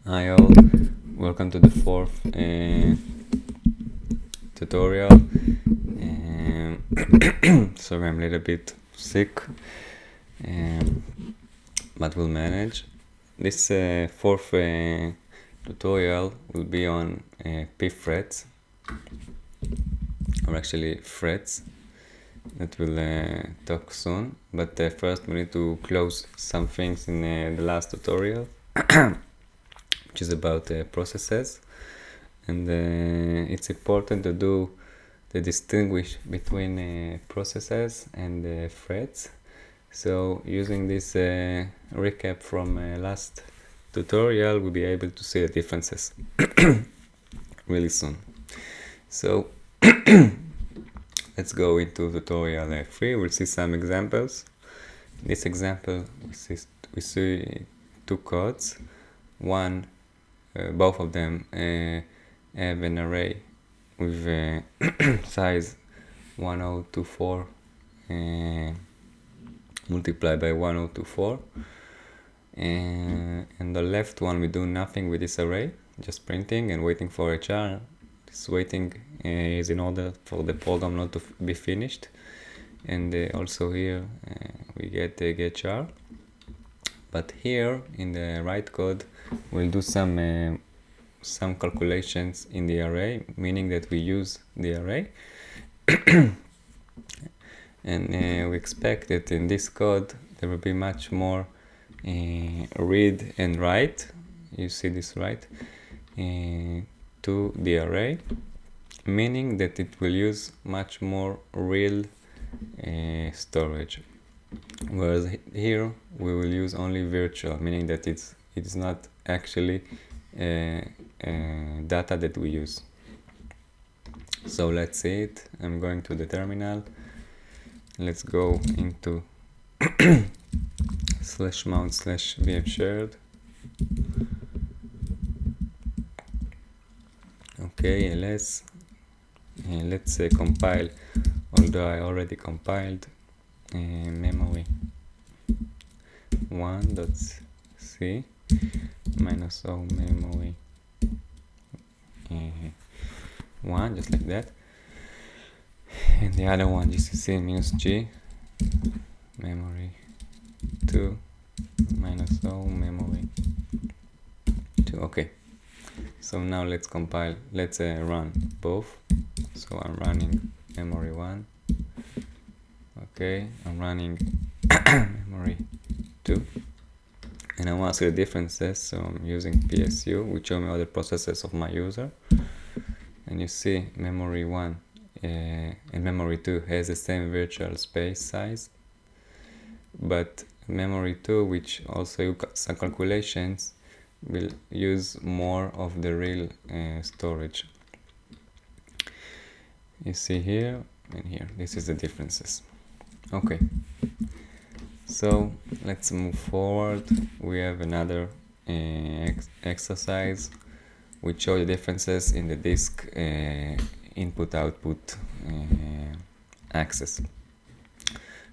Hi all, welcome to the fourth tutorial. Sorry, I'm a little bit sick, but we'll manage. This fourth tutorial will be on pthreads, or actually threads, that we'll talk soon. But first we need to close some things in the last tutorial, which is about processes. And it's important to do the distinguish between processes and threads. So using this recap from last tutorial, we'll be able to see the differences really soon. So let's go into tutorial 3. We'll see some examples. In this example, we see two codes. One, both of them have an array with size 1024 multiplied by 1024, and the left one we do nothing with this array, just printing and waiting for a char. This waiting is in order for the program not to be finished, and also here we get a get char. But here in the right code we'll do some calculations in the array, meaning that we use the array. And we expect that in this code there will be much more read and write. You see this, right? To the array, meaning that it will use much more real storage, whereas here we will use only virtual, meaning that it is not actually data that we use. So let's see it. I'm going to the terminal. Let's go into /mount/vmshared. Okay, let's compile, although I already compiled memory 1.c -o memory 1, just like that, and the other one gcc -g memory 2 -o memory 2. Okay, so now let's compile, let's run both. So I'm running memory 1. Okay, I'm running memory 2, and I want to see the differences. So I'm using PSU, which show me all the processes of my user, and you see memory 1 and memory 2 has the same virtual space size, but memory 2, which also use some calculations, will use more of the real storage. You see here and here, this is the differences. Okay, so let's move forward. We have another exercise which show the differences in the disk input-output access.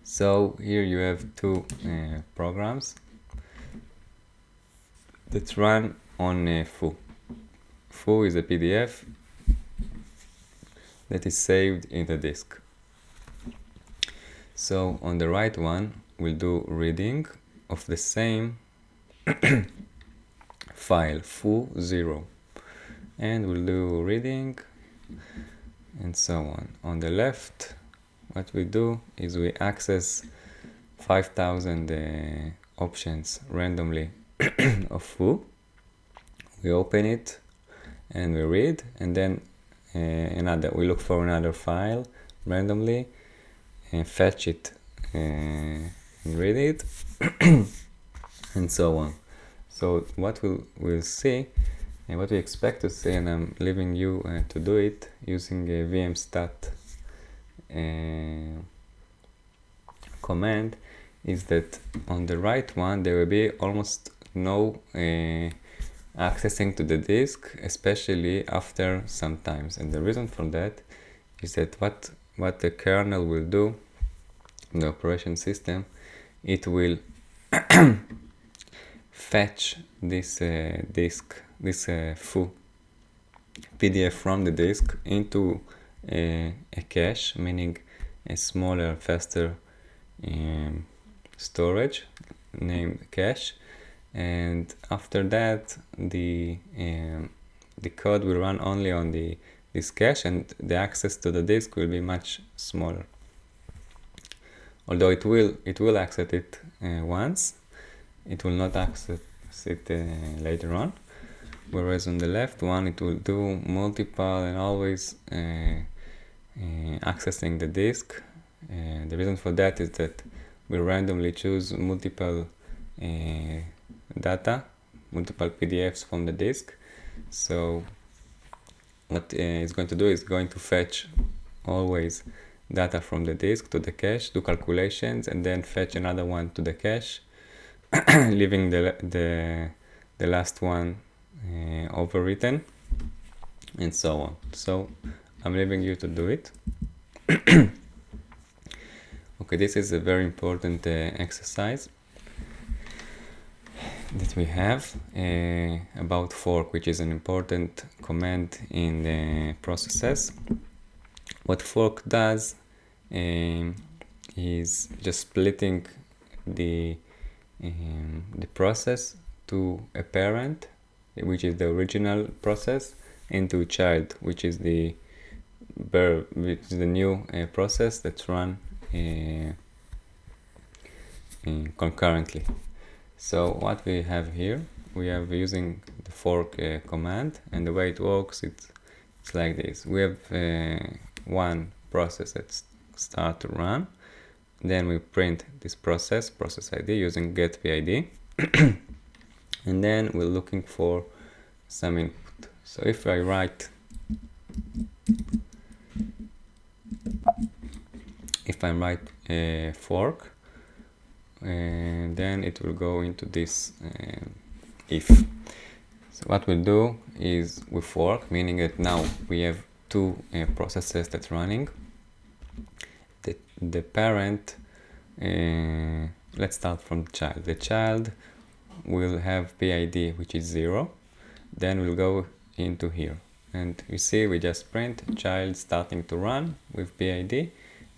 So here you have two programs that run on foo. Foo is a PDF that is saved in the disk. So on the right one we'll do reading of the same file, foo0, and we'll do reading and so on. On the left, what we do is we access 5,000 options randomly of foo. We open it and we read, and then we look for another file randomly and fetch it and read it and so on. So what we'll see and what we expect to see, and I'm leaving you to do it using a vmstat command, is that on the right one there will be almost no accessing to the disk, especially after some times. And the reason for that is that what the kernel will do, the operation system, it will fetch this disk, this foo PDF from the disk into a cache, meaning a smaller, faster storage named cache, and after that the code will run only on this cache, and the access to the disk will be much smaller. Although it will access it once, it will not access it later on. Whereas on the left one, it will do multiple and always accessing the disk. The reason for that is that we randomly choose multiple data, multiple PDFs from the disk. So what it's going to do is going to fetch always data from the disk to the cache, do calculations, and then fetch another one to the cache, leaving the last one overwritten, and so on. So I'm leaving you to do it. Okay, this is a very important exercise that we have about fork, which is an important command in the processes. What fork does is just splitting the process to a parent, which is the original process, into a child, which is the new process that's run concurrently. So what we have here, we have using the fork command, and the way it works, it's like this. We have one process that start to run, then we print this process ID using get PID, and then we're looking for some input. So if I write fork, and then it will go into this if. So what we'll do is we fork, meaning that now we have two processes that's running. The parent, let's start from the child. The child will have PID, which is 0. Then we'll go into here. And you see, we just print child starting to run with PID.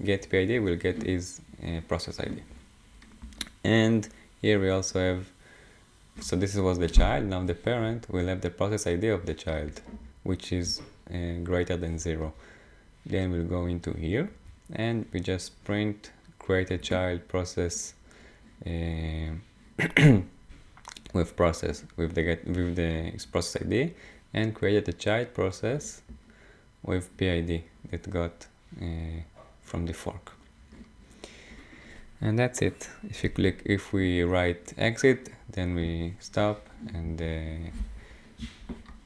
Get PID will get his process ID. And here we also have, so this was the child. Now the parent will have the process ID of the child, which is greater than 0. Then we'll go into here, and we just print create a child process with process with the process ID, and created a child process with PID that got from the fork. And that's it. If we write exit, then we stop, and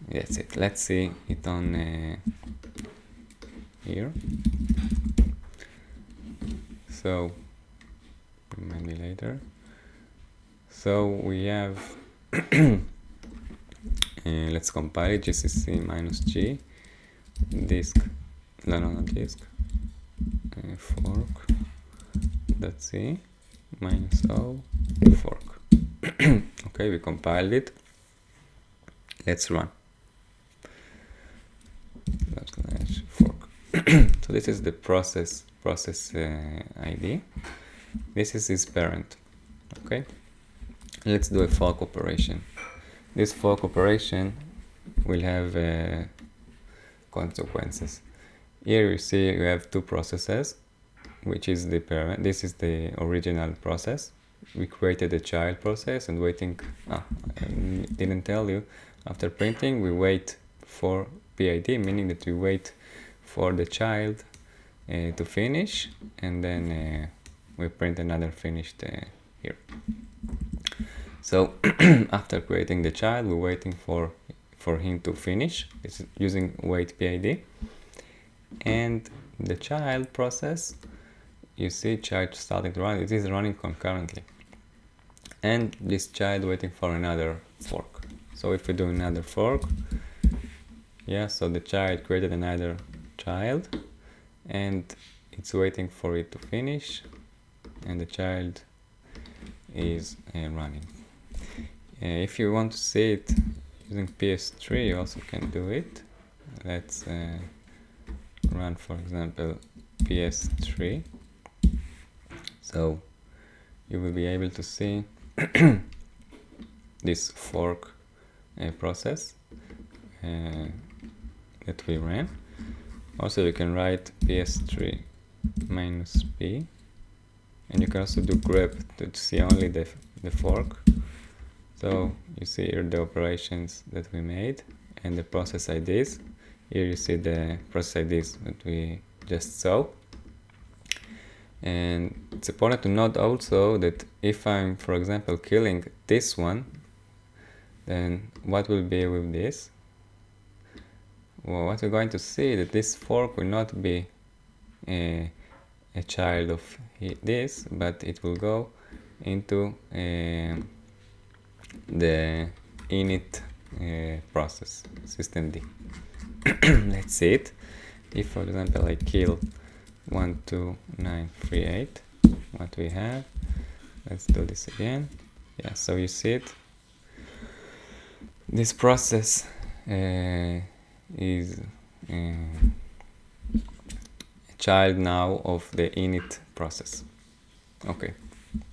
that's it. Let's see it on here. So maybe later. So we have let's compile it. GCC -g disk, not disk, fork .c -o fork. Okay, we compiled it. Let's run. /fork. So this is the process ID. This is his parent. Okay, let's do a fork operation. This fork operation will have consequences. Here you see you have two processes, which is the parent. This is the original process. We created a child process and waiting. I didn't tell you. After printing, we wait for PID, meaning that we wait for the child to finish, and then we print another finished here. So after creating the child, we're waiting for him to finish. It's using wait PID, and the child process, you see child starting to run. It is running concurrently, and this child waiting for another fork. So if we do another fork, yeah, so the child created another child, and it's waiting for it to finish, and the child is running. If you want to see it using PS3, you also can do it. Let's run, for example, PS3. So you will be able to see this fork process that we ran. Also, you can write PS3 minus P, and you can also do grep to see only the fork. So you see here the operations that we made and the process IDs. Here you see the process IDs that we just saw. And it's important to note also that if I'm, for example, killing this one, then what will be with this? Well, what we're going to see that this fork will not be a child of this, but it will go into the init process, system D. Let's see it. If, for example, I kill 12938, what we have, let's do this again. Yeah, so you see it. This process is a child now of the init process. Okay,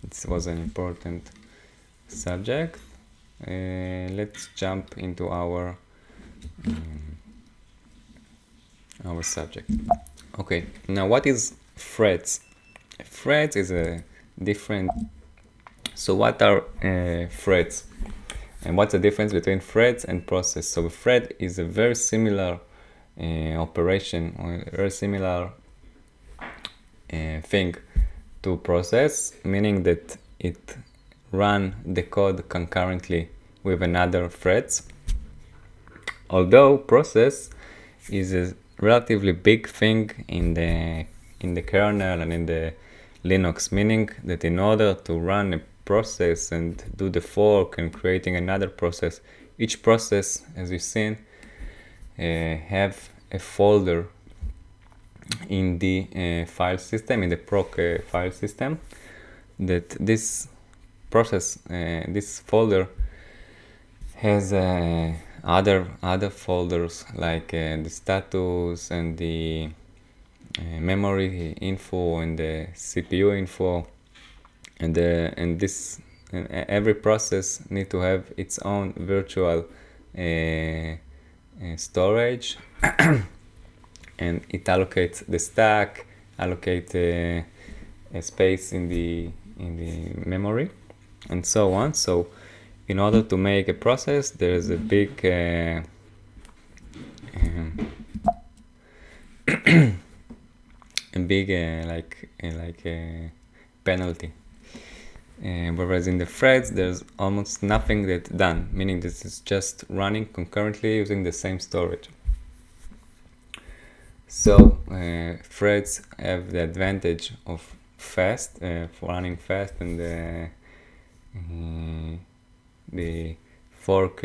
this was an important subject. Let's jump into our subject. Okay, now what is threads? Threads is a different. So what are threads? And what's the difference between threads and process? So a thread is a very similar operation, or a very similar thing to process, meaning that it run the code concurrently with another threads. Although process is a relatively big thing in the kernel and in the Linux, meaning that in order to run a process and do the fork and creating another process, each process, as you've seen, have a folder in the file system, in the proc file system, that this process, this folder has other folders like the status and the memory info and the CPU info, and every process need to have its own virtual storage, and it allocates the stack, allocate a space in the memory, and so on. So in order to make a process, there's a big penalty. Whereas in the threads, there's almost nothing that's done, meaning this is just running concurrently using the same storage. So threads have the advantage of fast, for running fast, and the fork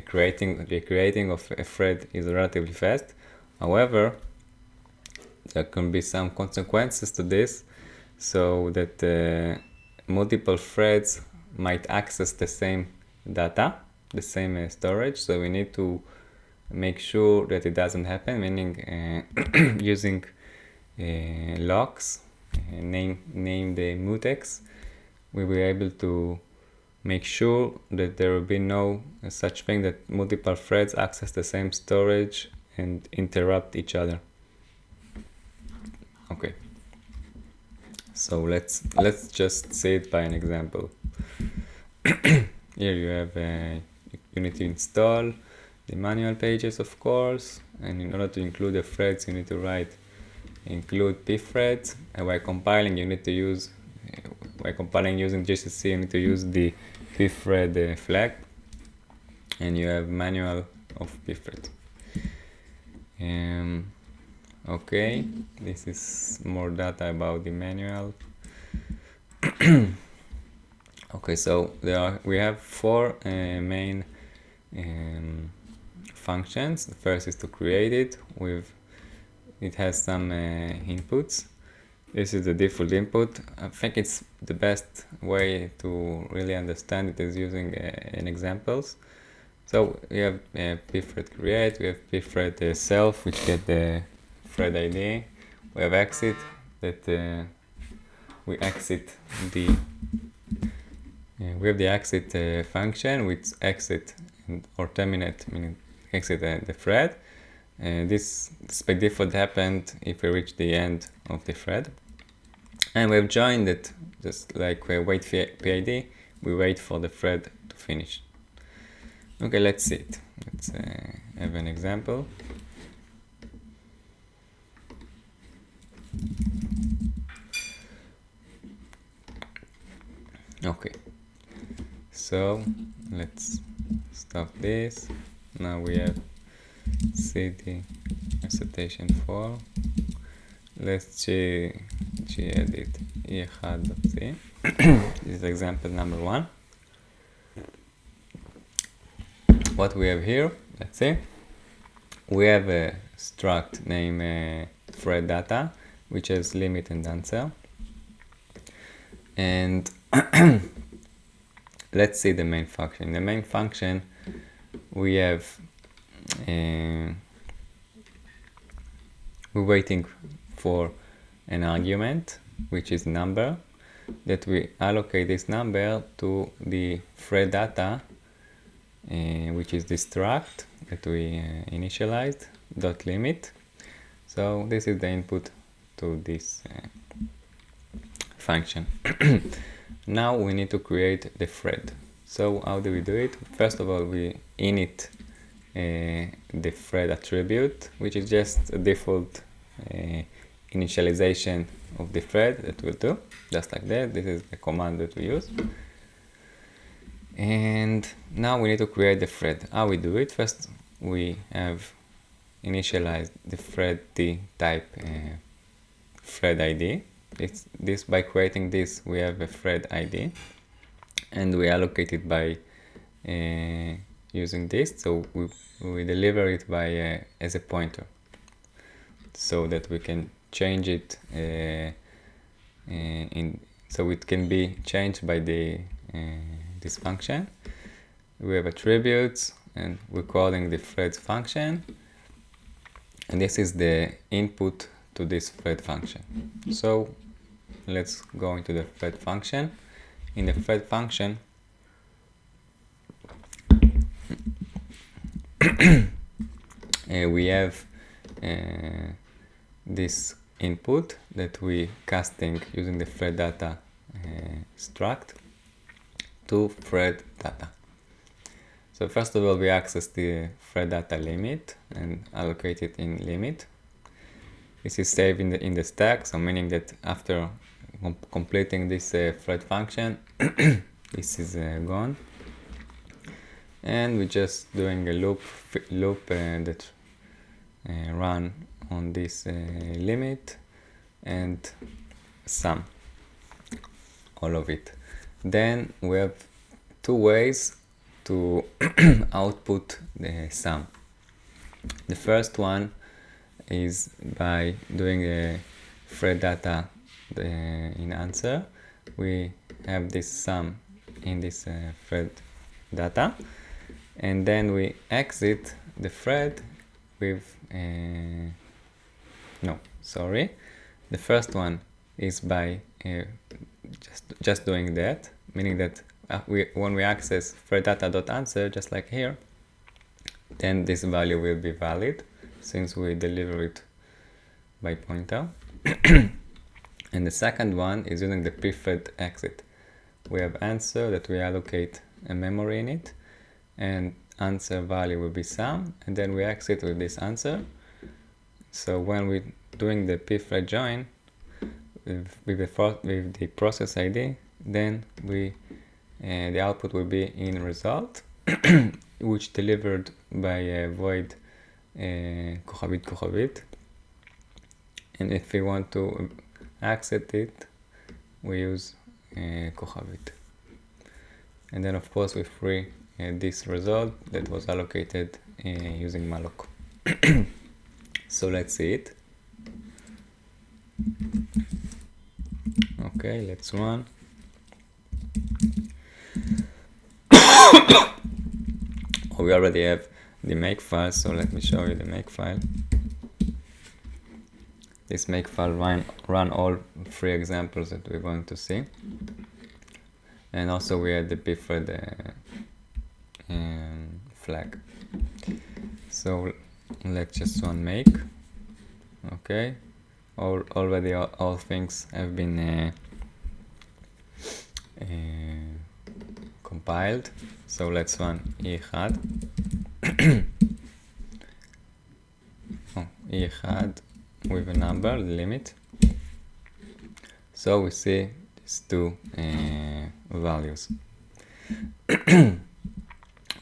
creating of a thread is relatively fast. However, there can be some consequences to this, so that multiple threads might access the same data, the same storage. So we need to make sure that it doesn't happen, meaning using locks, name the mutex, we will be able to make sure that there will be no such thing that multiple threads access the same storage and interrupt each other. Okay, so let's just see it by an example. Here you have you need to install the manual pages, of course, and in order to include the threads, you need to write include pthreads, and while compiling, you need to use using GCC, you need to use the pthread flag, and you have manual of pthreads. Okay, this is more data about the manual. Okay, so we have four main functions. The first is to create it. It has some inputs, This is the default input. I think it's the best way to really understand it is using an examples. So we have pthread create, we have pthread self, which get the thread ID. We have exit that we exit the we have the exit function which exit or terminate, meaning exit the thread. This by default happened if we reach the end of the thread. And we have joined it, just like we wait PID, we wait for the thread to finish. Okay, let's see it. Let's have an example. Okay, so let's stop this. Now we have cd recitation 4. Let's gedit e1.c. This is example number 1. What we have here, let's see. We have a struct named thread data, which has limit and answer. And let's see the main function. In the main function, we have we're waiting for an argument, which is number, that we allocate this number to the thread data, which is the struct that we initialized, dot limit. So this is the input to this function. Now we need to create the thread. So how do we do it? First of all, we init the thread attribute, which is just a default initialization of the thread that we'll do, just like that. This is the command that we use. And now we need to create the thread. How we do it? First, we have initialized the thread t type thread ID. It's this by creating this, we have a thread ID, and we allocate it by using this. So we deliver it by as a pointer, so that we can change it so it can be changed by the this function. We have attributes, and we're calling the threads function, and this is the input to this thread function. So let's go into the thread function. In the thread function, we have this input that we casting using the thread data struct to thread data. So first of all, we access the thread data limit and allocate it in limit. This is saved in the stack, so meaning that after completing this thread function, this is gone. And we're just doing a loop that run on this limit and sum all of it. Then we have two ways to output the sum. The first one is by doing a thread data in answer. We have this sum in this thread data, and then we exit the thread with the first one is by just doing that, meaning that when we access thread data.answer, just like here, then this value will be valid since we deliver it by pointer. And the second one is using the pthread exit. We have answer that we allocate a memory in it, and answer value will be sum, and then we exit with this answer. So when we're doing the pthread join with the process ID, then the output will be in result, which delivered by void כוכבית. And if we want to exit it, we use כוכבית. And then of course we free this result that was allocated using malloc. So let's see it. Okay, let's run. We already have the make file, so let me show you the make file. This make file run all 3 examples that we're going to see, and also we had the pthread flag. So let's just run make. Okay, already all things have been compiled. So let's run E1. E1 with a number, the limit. So we see these 2 values.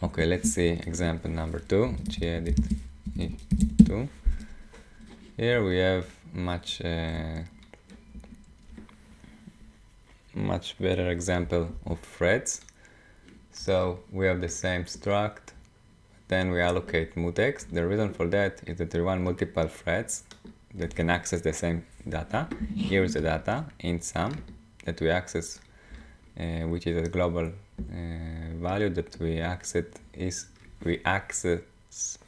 Okay, let's see example number 2, gedit E2. Here we have much better example of threads. So we have the same struct, then we allocate mutex. The reason for that is that we want multiple threads that can access the same data. Here is the data in sum that we access, which is a global value that we access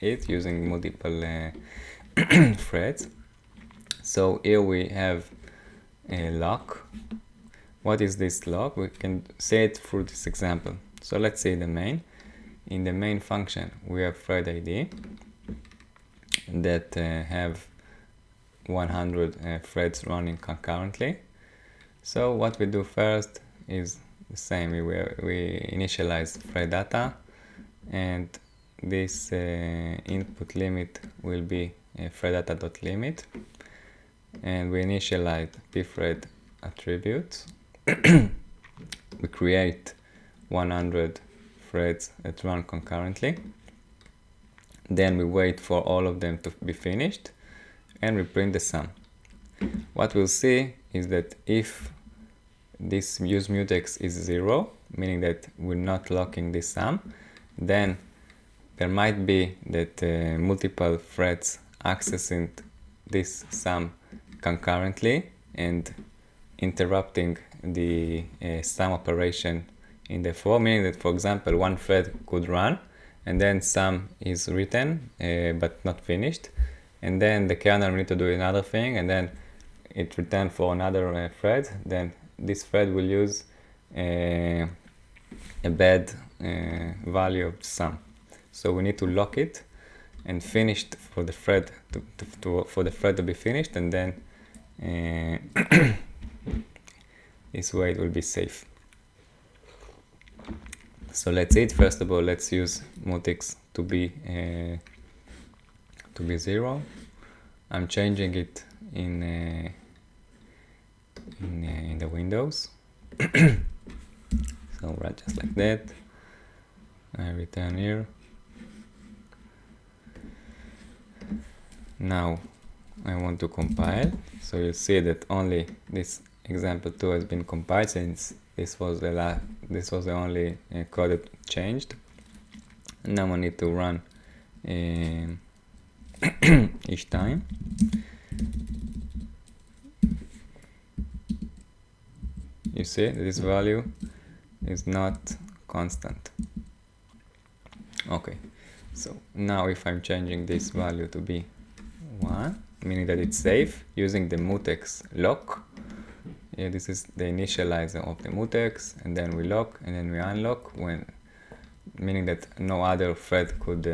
it using multiple threads. So here we have a lock. What is this lock? We can say it through this example. So let's say the main. In the main function we have thread ID that have 100 threads running concurrently. So what we do first is the same. We initialize thread data, and this input limit will be thread data.limit, and we initialize pthread attributes. We create 100 threads that run concurrently. Then we wait for all of them to be finished, and we print the sum. What we'll see is that if this use mutex is 0, meaning that we're not locking this sum, then there might be that multiple threads accessing this sum concurrently and interrupting the sum operation in the for, meaning that, for example, one thread could run and then sum is written but not finished, and then the kernel will need to do another thing, and then it returns for another thread. Then this thread will use a bad value of sum. So we need to lock it and finish for the thread to be finished, and then this way it will be safe. So let's see it. First of all, let's use mutex to be 0. I'm changing it in the windows. So right, just like that. I return here. Now I want to compile. So you'll see that only this example 2 has been compiled, since this was the only code that changed. And now I need to run each time. You see that this value is not constant. Okay, so now if I'm changing this value to be 1, meaning that it's safe, using the mutex lock. Yeah, this is the initializer of the mutex, and then we lock and then we unlock, meaning that no other thread could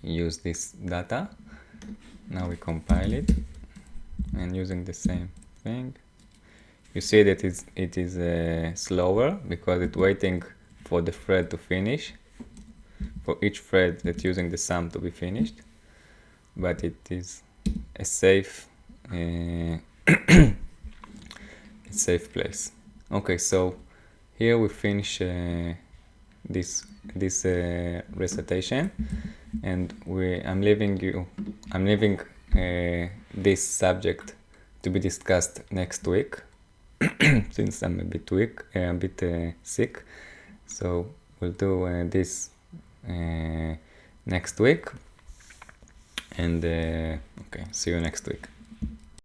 use this data. Now we compile it, and using the same thing, you see that it is slower because it's waiting for the thread to finish, for each thread that's using the sum to be finished, but it is a safe safe place. Okay, so here we finish this recitation, and I'm leaving this subject to be discussed next week, since I'm a bit sick. So we'll do this next week, and okay, see you next week.